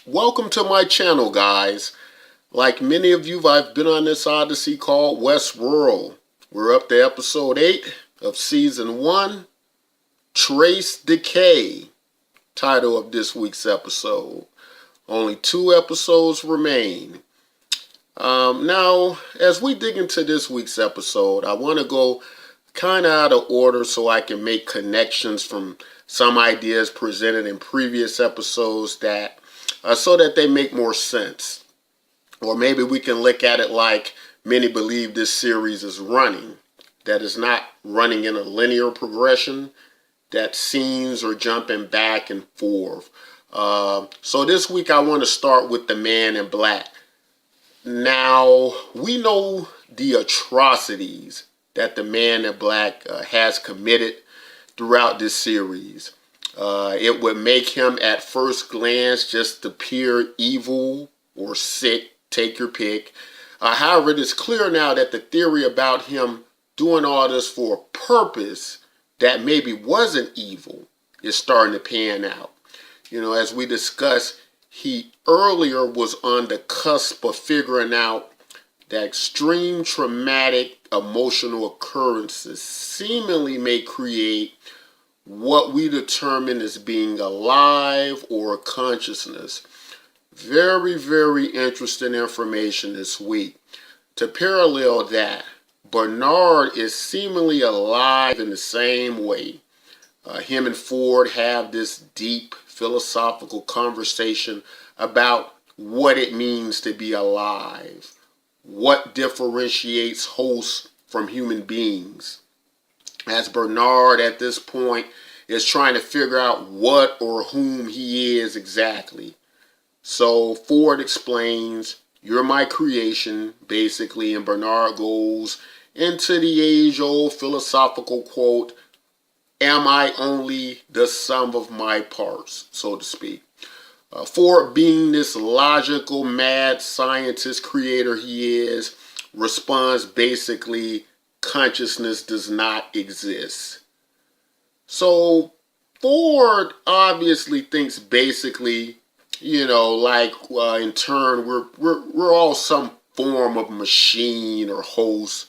Welcome to my channel, guys. Like many of you, I've been on this odyssey called Westworld. We're up to episode 8 of season 1, Trace Decay, title of this week's episode. Only 2 episodes remain. Now, as we dig into this week's episode, I want to go kind of out of order so I can make connections from some ideas presented in previous episodes so that they make more sense. Or maybe we can look at it like many believe this series is running. That is not running in a linear progression, that scenes are jumping back and forth. So this week I want to start with the Man in Black. Now, we know the atrocities that the Man in Black has committed throughout this series. It would make him at first glance just appear evil or sick, take your pick. However, it is clear now that the theory about him doing all this for a purpose that maybe wasn't evil is starting to pan out. You know, as we discussed, he earlier was on the cusp of figuring out that extreme traumatic emotional occurrences seemingly may create what we determine as being alive or a consciousness. Very, very interesting information this week. To parallel that, Bernard is seemingly alive in the same way. Him and Ford have this deep philosophical conversation about what it means to be alive, what differentiates hosts from human beings. As Bernard at this point is trying to figure out what or whom he is exactly. So Ford explains, "You're my creation," basically, and Bernard goes into the age-old philosophical quote, "Am I only the sum of my parts," so to speak. Ford, being this logical, mad scientist creator he is, responds basically, consciousness does not exist. So Ford obviously thinks basically, in turn, we're all some form of machine or host.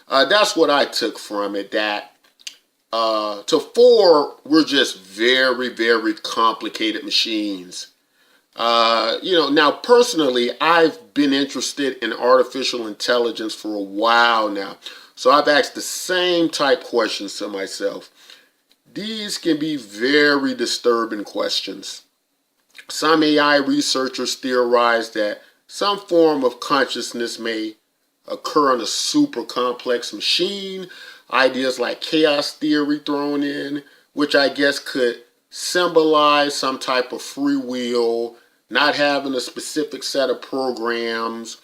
That's what I took from it, that to Ford, we're just very, very complicated machines. Now personally, I've been interested in artificial intelligence for a while now. So I've asked the same type questions to myself. These can be very disturbing questions. Some AI researchers theorize that some form of consciousness may occur in a super complex machine. Ideas like chaos theory thrown in, which I guess could symbolize some type of free will, not having a specific set of programs,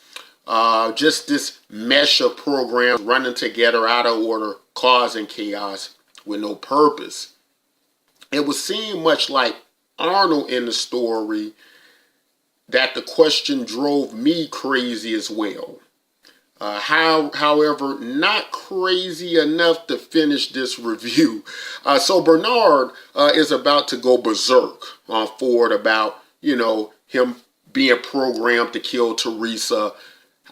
just this mesh of programs running together out of order, causing chaos with no purpose. It would seem much like Arnold in the story that the question drove me crazy as well. However, not crazy enough to finish this review. So Bernard is about to go berserk on Ford about, him being programmed to kill Teresa.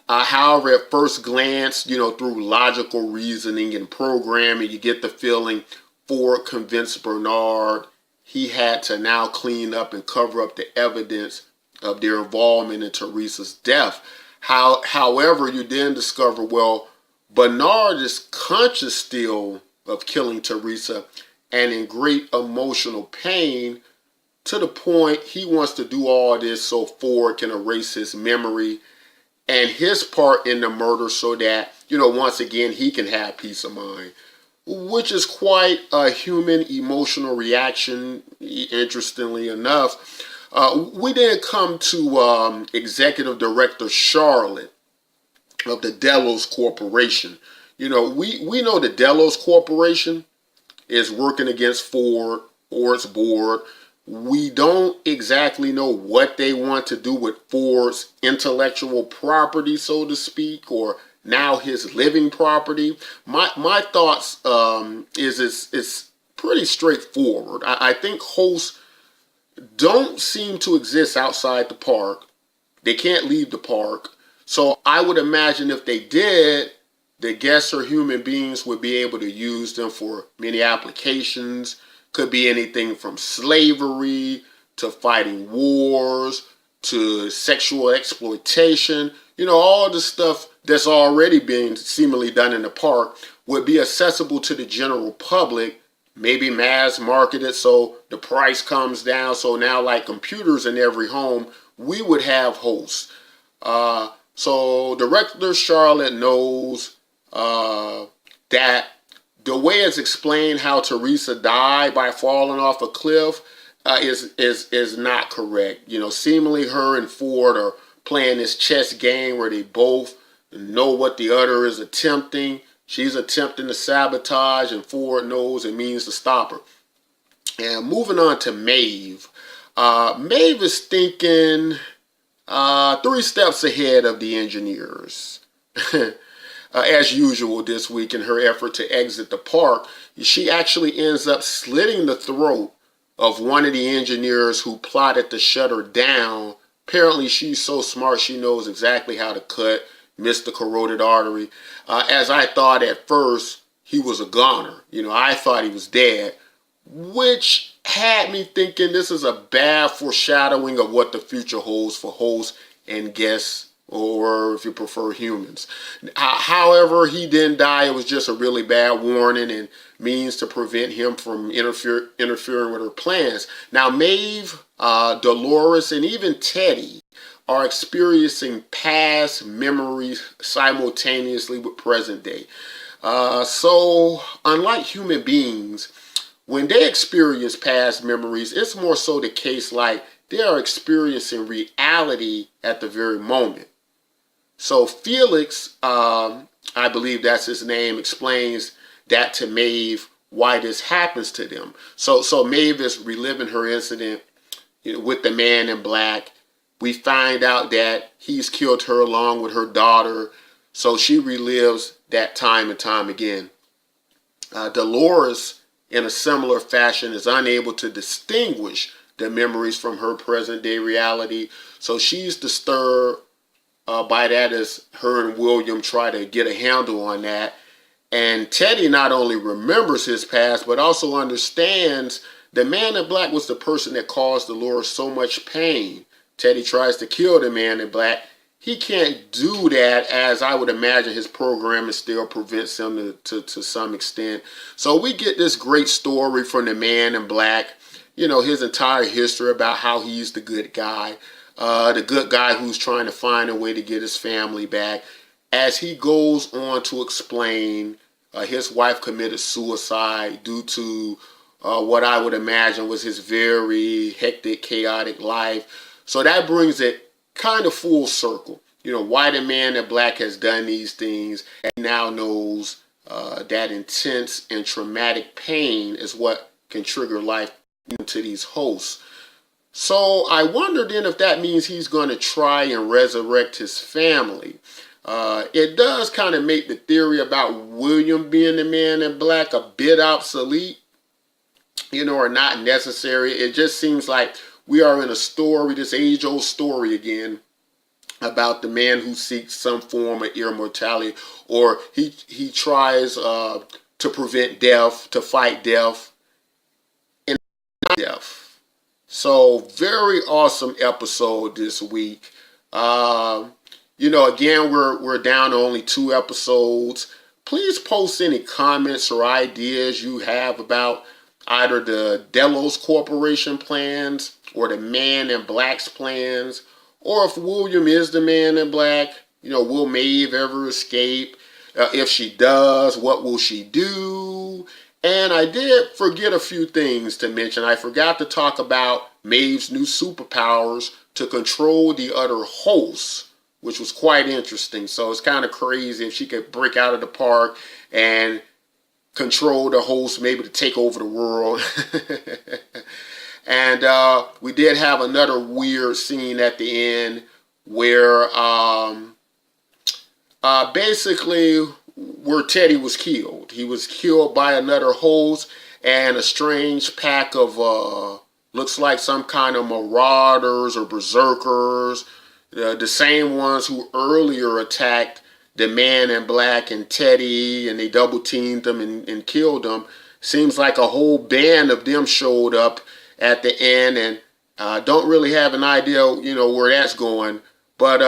However, at first glance, through logical reasoning and programming, you get the feeling Ford convinced Bernard he had to now clean up and cover up the evidence of their involvement in Teresa's death. However, you then discover, Bernard is conscious still of killing Teresa and in great emotional pain to the point he wants to do all this so Ford can erase his memory and his part in the murder so that, once again, he can have peace of mind, which is quite a human emotional reaction, interestingly enough. We then come to Executive Director Charlotte of the Delos Corporation. We know the Delos Corporation is working against Ford or its board. We don't exactly know what they want to do with Ford's intellectual property, so to speak, or now his living property. My thoughts is it's pretty straightforward. I think hosts don't seem to exist outside the park. They can't leave the park. So I would imagine if they did, the guests or human beings would be able to use them for many applications. Could be anything from slavery to fighting wars to sexual exploitation. All the stuff that's already being seemingly done in the park would be accessible to the general public, maybe mass marketed so the price comes down. So now, like computers in every home, we would have hosts. So Director Charlotte knows that the way it's explained how Teresa died by falling off a cliff is not correct. Seemingly her and Ford are playing this chess game where they both know what the other is attempting. She's attempting to sabotage, and Ford knows it means to stop her. And moving on to Maeve. Maeve is thinking 3 steps ahead of the engineers. As usual this week in her effort to exit the park, she actually ends up slitting the throat of one of the engineers who plotted to shut her down. Apparently she's so smart she knows exactly how to cut, miss the carotid artery. As I thought at first, he was a goner. I thought he was dead, which had me thinking this is a bad foreshadowing of what the future holds for hosts and guests, or if you prefer, humans. However, he didn't die. It was just a really bad warning and means to prevent him from interfering with her plans. Now, Maeve, Dolores, and even Teddy are experiencing past memories simultaneously with present day. So, unlike human beings, when they experience past memories, it's more so the case like they are experiencing reality at the very moment. So Felix, I believe that's his name, explains that to Maeve, why this happens to them. So Maeve is reliving her incident with the man in black. We find out that he's killed her along with her daughter. So she relives that time and time again. Dolores, in a similar fashion, is unable to distinguish the memories from her present day reality. So she's disturbed by that as her and William try to get a handle on that. And Teddy not only remembers his past, but also understands the man in black was the person that caused Dolores so much pain. Teddy tries to kill the man in black. He can't do that, as I would imagine his programming still prevents him to some extent. So we get this great story from the man in black, his entire history about how he's the good guy who's trying to find a way to get his family back. As he goes on to explain, his wife committed suicide due to what I would imagine was his very hectic, chaotic life. So that brings it kind of full circle. Why the man in black has done these things, and now knows that intense and traumatic pain is what can trigger life into these hosts. So I wonder then if that means he's going to try and resurrect his family. It does kind of make the theory about William being the man in black a bit obsolete, or not necessary. It just seems like we are in a story, this age-old story again, about the man who seeks some form of immortality, or he tries to prevent death, to fight death, and death. So very awesome episode this week. Again, we're down to only 2 episodes. Please post any comments or ideas you have about either the Delos Corporation plans or the Man in Black's plans, or if William is the Man in Black. Will Maeve ever escape? If she does, what will she do? And I did forget a few things to mention. I forgot to talk about Maeve's new superpowers to control the other hosts, which was quite interesting. So it's kind of crazy if she could break out of the park and control the hosts, maybe to take over the world. And we did have another weird scene at the end where basically where Teddy was killed. He was killed by another host, and a strange pack of Looks like some kind of marauders or berserkers, the same ones who earlier attacked the Man in Black and Teddy, and they double teamed them and killed them. Seems like a whole band of them showed up at the end, and don't really have an idea, where that's going. But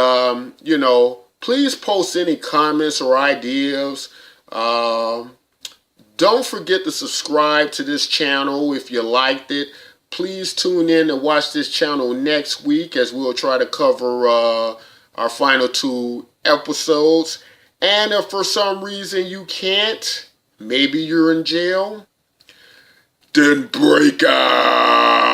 please post any comments or ideas. Don't forget to subscribe to this channel if you liked it. Please tune in and watch this channel next week as we'll try to cover our final 2 episodes. And if for some reason you can't, maybe you're in jail, then break out.